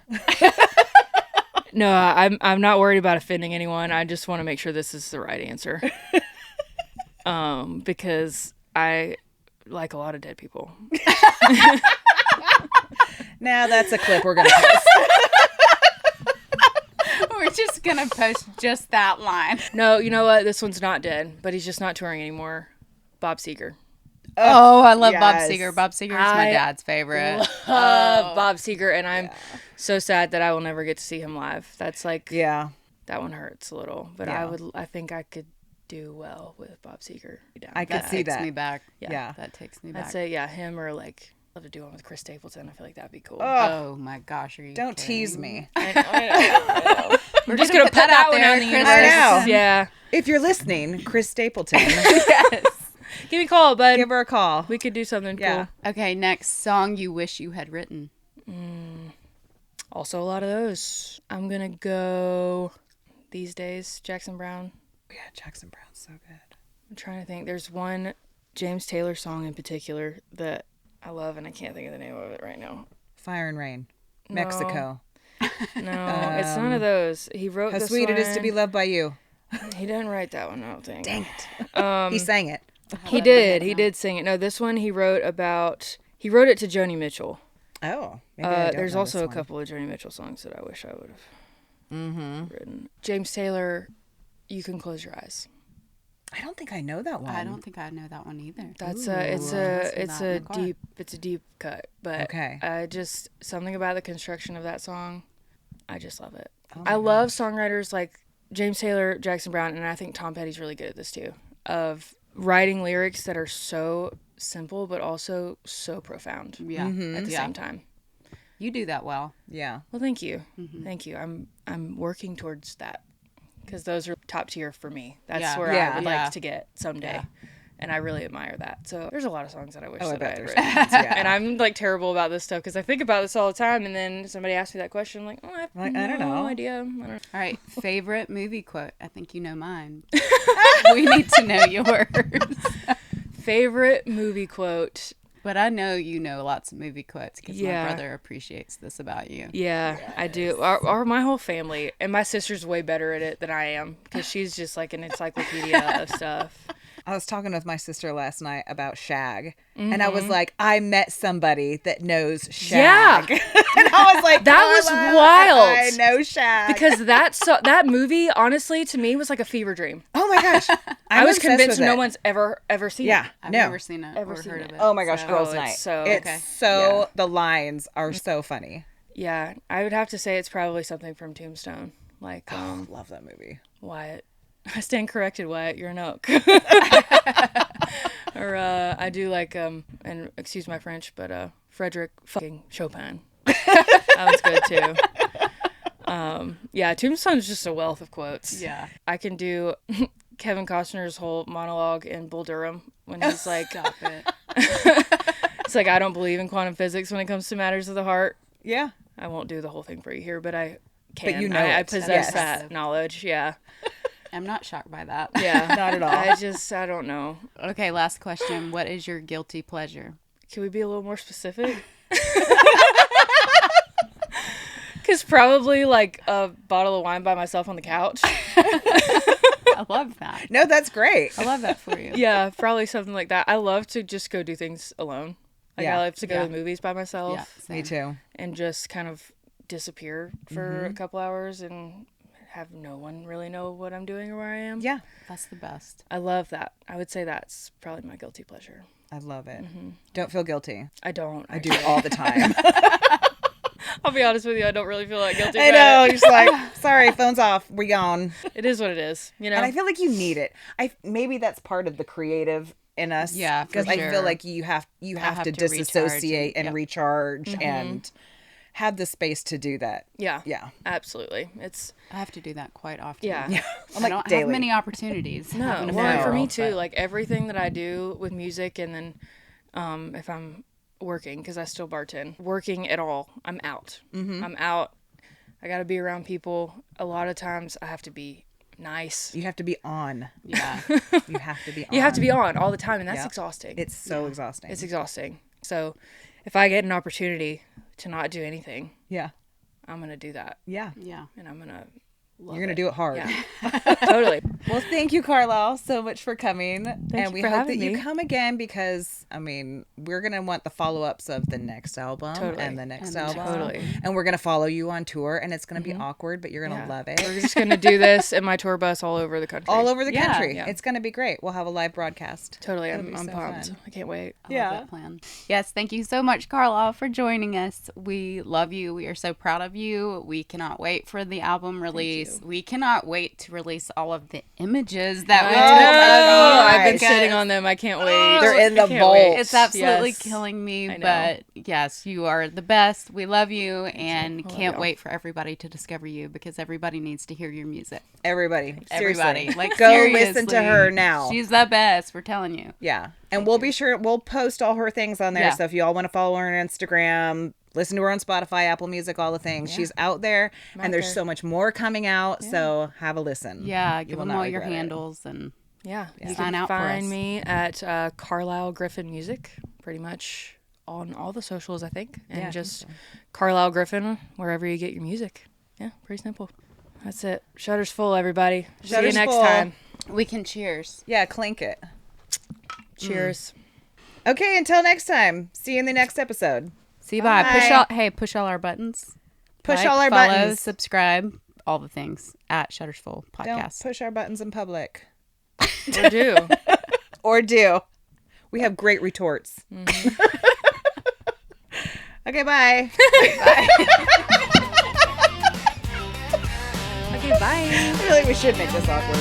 No, I'm not worried about offending anyone. I just want to make sure this is the right answer. Because I like a lot of dead people. Now that's a clip we're going to post. We're just going to post just that line. No, you know what? This one's not dead, but he's just not touring anymore. Bob Seger. Oh, I love Bob yes. Seger. Bob Seger is my I dad's favorite. Bob Seger, and I'm so sad that I will never get to see him live. That's like, Yeah. that one hurts a little, but Yeah. I think I could do well with Bob Seger. I could see takes that. me back. Yeah. That takes me back. I'd say, yeah, him or like, I'd love to do one with Chris Stapleton. I feel like that'd be cool. Oh my gosh, are you Don't kidding? tease me. I know. We're just gonna put that out one there, on the Chris. universe. I know. Yeah. If you're listening, Chris Stapleton, Yes. Give me a call, bud. give her a call. We could do something Yeah. cool. Okay, next song you wish you had written. Also, a lot of those. I'm gonna go These Days, Jackson Brown. Yeah, Jackson Brown's so good. I'm trying to think. There's one James Taylor song in particular that I love, and I can't think of the name of it right now. Fire and Rain, Mexico. No, it's none of those. He wrote How this sweet it is to one. be loved by you. He didn't write that one, I don't think. Dang it. He sang it. He did. He did sing it. No, this one he wrote it to Joni Mitchell. Oh, maybe I don't There's know also this a one. couple of Joni Mitchell songs that I wish I would have written. James Taylor, You Can Close Your Eyes. I don't think I know that one. I don't think I know that one either. That's Ooh, it's listen a to that in the car. it's a deep cut, but Okay. I just something about the construction of that song, I just love it. Oh I my love songwriters like James Taylor, Jackson Brown, and I think Tom Petty's really good at this too, of writing lyrics that are so simple but also so profound Yeah. at the Yeah. same time. You do that well. Yeah. Well, thank you. Thank you. I'm working towards that because those are top tier for me. That's Yeah. where Yeah. I would Yeah. like to get someday. Yeah. And I really admire that. So there's a lot of songs that I wish Oh, I that I bet had there's written. ones, yeah. And I'm like terrible about this stuff because I think about this all the time. And then somebody asks me that question. I'm like, oh, I have Like, no I don't know. idea. I don't know. All right, favorite movie quote. I think you know mine. We need to know yours. Favorite movie quote. But I know you know lots of movie quotes because Yeah. my brother appreciates this about you. Yeah, I do. My whole family. And my sister's way better at it than I am because she's just like an encyclopedia of stuff. I was talking with my sister last night about Shag, and I was like, I met somebody that knows Shag. Yeah. And I was like, That was Carla, wild. I know Shag. Because that movie, honestly, to me, was like a fever dream. Oh my gosh. I was obsessed convinced with no it. one's ever seen Yeah. it. I've no. never seen it Ever or seen heard it. of it. Oh my gosh, so- girls' it's night. so- it's okay. so, the lines are so funny. Yeah, I would have to say it's probably something from Tombstone. Like, Love that movie. Wyatt. I stand corrected, Wyatt. You're an oak. Or I do like, and excuse my French, but Frederick fucking Chopin. That was good too. Yeah, Tombstone's just a wealth of quotes. Yeah. I can do Kevin Costner's whole monologue in Bull Durham when he's like, Stop it. it's like, I don't believe in quantum physics when it comes to matters of the heart. Yeah. I won't do the whole thing for you here, but I can. But you know I it. possess Yes. that knowledge. Yeah. I'm not shocked by that. Yeah. Not at all. I don't know. Okay, last question. What is your guilty pleasure? Can we be a little more specific? Because probably like a bottle of wine by myself on the couch. I love that. No, that's great. I love that for you. Yeah, probably something like that. I love to just go do things alone. Like Yeah. I love to go Yeah. to the movies by myself. Yeah, Me same. too. And just kind of disappear for a couple hours and have no one really know what I'm doing or where I am. Yeah. That's the best. I love that. I would say that's probably my guilty pleasure. I love it. Don't feel guilty. I don't. I do it all the time. I'll be honest with you, I don't really feel that guilty I about know. it. Just like, sorry, phone's off. We gone. It is what it is, you know? And I feel like you need it. Maybe that's part of the creative in us. Yeah, for because I feel sure. like you have have to to recharge disassociate and- and recharge and have the space to do that. Yeah. Yeah. Absolutely. It's, I have to do that quite often. yeah. I'm I like don't daily. have many opportunities. No, having a well, and for me four-year-old, too, but- like everything that I do with music and then if I'm working, because I still bartend, working at all, I'm out. I'm out. I got to be around people. A lot of times I have to be nice. You have to be on. Yeah. You have to be on. You have to be on all the time, and that's Yep. exhausting. It's so exhausting. It's exhausting. So if I get an opportunity to not do anything, yeah. I'm going to do that. Yeah. Yeah. And I'm going to love You're going to do it hard. Yeah. Totally. Well, thank you, Carlyle, so much for coming. you and we for hope having that you me. come again because, I mean, we're going to want the follow-ups of the next album Totally. and the next And album. Totally. And we're going to follow you on tour, and it's going to be awkward, but you're going to Yeah. love it. We're just going to do this in my tour bus all over the country. All over the Yeah. country. Yeah. It's going to be great. We'll have a live broadcast. Totally. It'll I'm be so pumped. fun. I can't wait. I Yeah. love that plan. Yes, thank you so much, Carlyle, for joining us. We love you. We are so proud of you. We cannot wait for the album release. We cannot wait to release all of the images that we Oh took. my God. I've been because sitting on them. I can't wait. They're in the I can't vault. wait. It's absolutely Yes. killing me, I know. but yes, you are the best. We love you and love can't y'all. wait for everybody to discover you because everybody needs to hear your music. Everybody. Everybody. Seriously. Like, Go listen to seriously. her now. She's the best. We're telling you. Yeah. And we'll be sure, we'll post all her things on there. Yeah. So if you all want to follow her on Instagram, listen to her on Spotify, Apple Music, all the things. She's out there and there's there. so much more coming out. So have a listen. Yeah, You give will them not all your regret it. handles and Yeah. You Sign can out for find us. me at Carlyle Griffin Music, pretty much on all the socials, I think. And Yeah, I think just Carlyle Griffin, wherever you get your music. Yeah, pretty simple. That's it. Shutter's full, everybody. See Shutter's you next full. time. we can cheers. Yeah, clink it. Cheers. Okay, until next time. See you in the next episode. See you bye. Bye. Push all our buttons. Push Like, all our follow, buttons. subscribe, all the things at Shutters Full Don't Podcast. push our buttons in public. Or do. Or do. We have great retorts. Okay, bye. Okay, bye. I feel like we should make this awkward.